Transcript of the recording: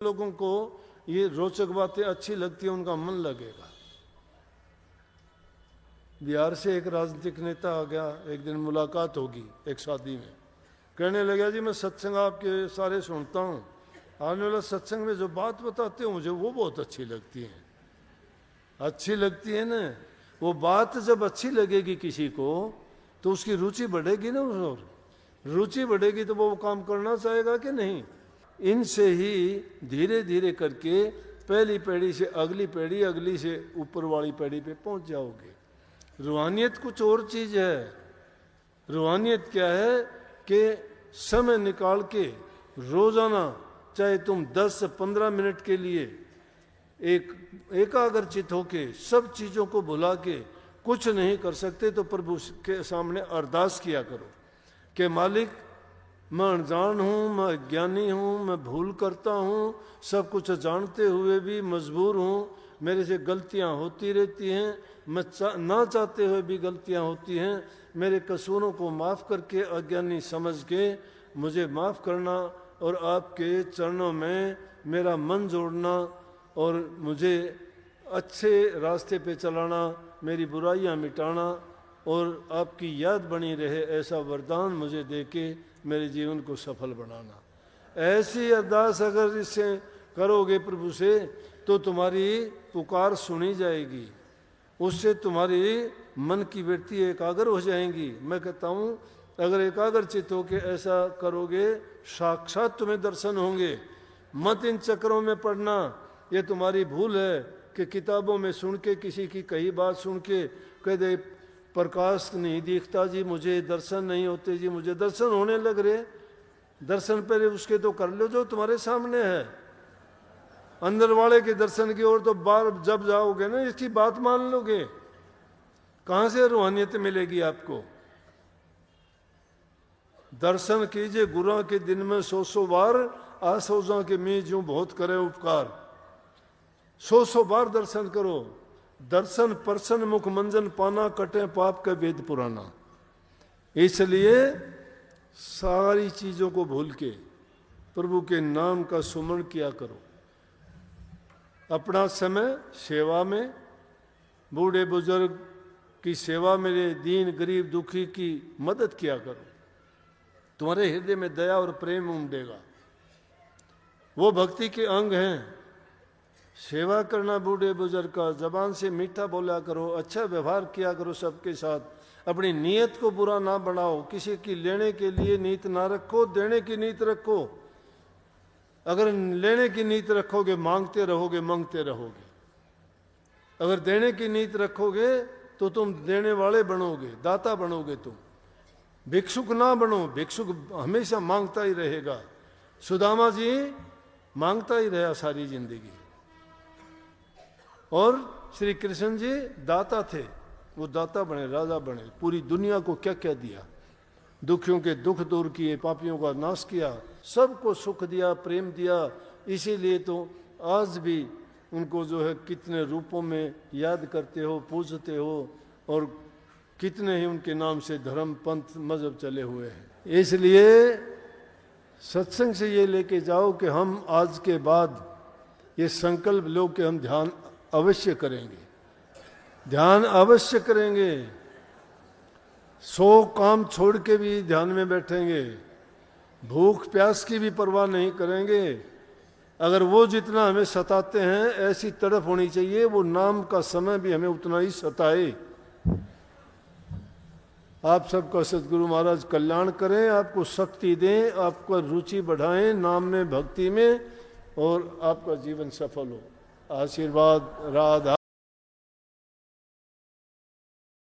लोगों को ये रोचक बातें अच्छी लगती है, उनका मन लगेगा। बिहार से एक राजनीतिक नेता आ गया, एक दिन मुलाकात होगी एक शादी में, कहने लगा जी मैं सत्संग आपके सारे सुनता हूँ, आने वाला सत्संग में जो बात बताते हो मुझे वो बहुत अच्छी लगती है। अच्छी लगती है ना, वो बात जब अच्छी लगेगी किसी को तो उसकी रुचि बढ़ेगी ना, और रुचि बढ़ेगी तो वो काम करना चाहेगा कि नहीं। इनसे ही धीरे धीरे करके पहली पीढ़ी से अगली पीढ़ी, अगली से ऊपर वाली पीढ़ी पे पहुंच जाओगे। रूहानियत कुछ और चीज है। रूहानियत क्या है कि समय निकाल के रोजाना चाहे तुम 10 से 15 मिनट के लिए एकाग्रचित होके सब चीजों को भुला के, कुछ नहीं कर सकते तो प्रभु के सामने अरदास किया करो कि मालिक मैं अनजान हूँ, मैं अज्ञानी हूँ, मैं भूल करता हूँ, सब कुछ जानते हुए भी मजबूर हूँ, मेरे से गलतियाँ होती रहती हैं, मैं ना चाहते हुए भी गलतियाँ होती हैं, मेरे कसूरों को माफ़ करके अज्ञानी समझ के मुझे माफ़ करना और आपके चरणों में मेरा मन जोड़ना और मुझे अच्छे रास्ते पे चलाना, मेरी बुराइयाँ मिटाना और आपकी याद बनी रहे, ऐसा वरदान मुझे देके मेरे जीवन को सफल बनाना। ऐसी अरदास अगर इससे करोगे प्रभु से तो तुम्हारी पुकार सुनी जाएगी, उससे तुम्हारी मन की वृत्ति एकाग्र हो जाएंगी। मैं कहता हूँ अगर एकाग्रचित होके ऐसा करोगे साक्षात तुम्हें दर्शन होंगे। मत इन चक्रों में पड़ना, ये तुम्हारी भूल है कि किताबों में सुन के किसी की कही बात सुन के कह दे प्रकाश नहीं दिखता जी, मुझे दर्शन नहीं होते जी, मुझे दर्शन होने लग रहे। दर्शन पहले उसके तो कर लो जो तुम्हारे सामने है। अंदर वाले के दर्शन की ओर तो बार जब जाओगे ना इसकी बात मान लोगे, कहां से रूहानियत मिलेगी आपको। दर्शन कीजिए गुरु के दिन में 100 बार, आसोजा के मी जो बहुत करे उपकार। 100 बार दर्शन करो। दर्शन परसन मुख मंजन पाना, कटे पाप का वेद पुराना। इसलिए सारी चीजों को भूल के प्रभु के नाम का सुमरण किया करो। अपना समय सेवा में, बूढ़े बुजुर्ग की सेवा में, दीन गरीब दुखी की मदद किया करो। तुम्हारे हृदय में दया और प्रेम उमड़ेगा, वो भक्ति के अंग हैं। सेवा करना बूढ़े बुजुर्ग का, जबान से मीठा बोला करो, अच्छा व्यवहार किया करो सबके साथ। अपनी नीयत को बुरा ना बढ़ाओ, किसी की लेने के लिए नीयत ना रखो, देने की नीयत रखो। अगर लेने की नीयत रखोगे मांगते रहोगे, मांगते रहोगे। अगर देने की नीयत रखोगे तो तुम देने वाले बनोगे, दाता बनोगे। तुम भिक्षुक ना बनो, भिक्षुक हमेशा मांगता ही रहेगा। सुदामा जी मांगता ही रहा सारी जिंदगी, और श्री कृष्ण जी दाता थे, वो दाता बने, राजा बने। पूरी दुनिया को क्या क्या दिया, दुखियों के दुख दूर किए, पापियों का नाश किया, सबको सुख दिया, प्रेम दिया। इसीलिए तो आज भी उनको जो है कितने रूपों में याद करते हो, पूजते हो, और कितने ही उनके नाम से धर्म पंथ मजहब चले हुए हैं। इसलिए सत्संग से ये लेके जाओ कि हम आज के बाद ये संकल्प लो कि हम ध्यान अवश्य करेंगे, ध्यान अवश्य करेंगे। 100 काम छोड़ के भी ध्यान में बैठेंगे, भूख प्यास की भी परवाह नहीं करेंगे। अगर वो जितना हमें सताते हैं ऐसी तड़प होनी चाहिए, वो नाम का समय भी हमें उतना ही सताए। आप सबका सदगुरु महाराज कल्याण करें, आपको शक्ति दें, आपका रुचि बढ़ाएं नाम में, भक्ति में, और आपका जीवन सफल हो। आशीर्वाद। राधा।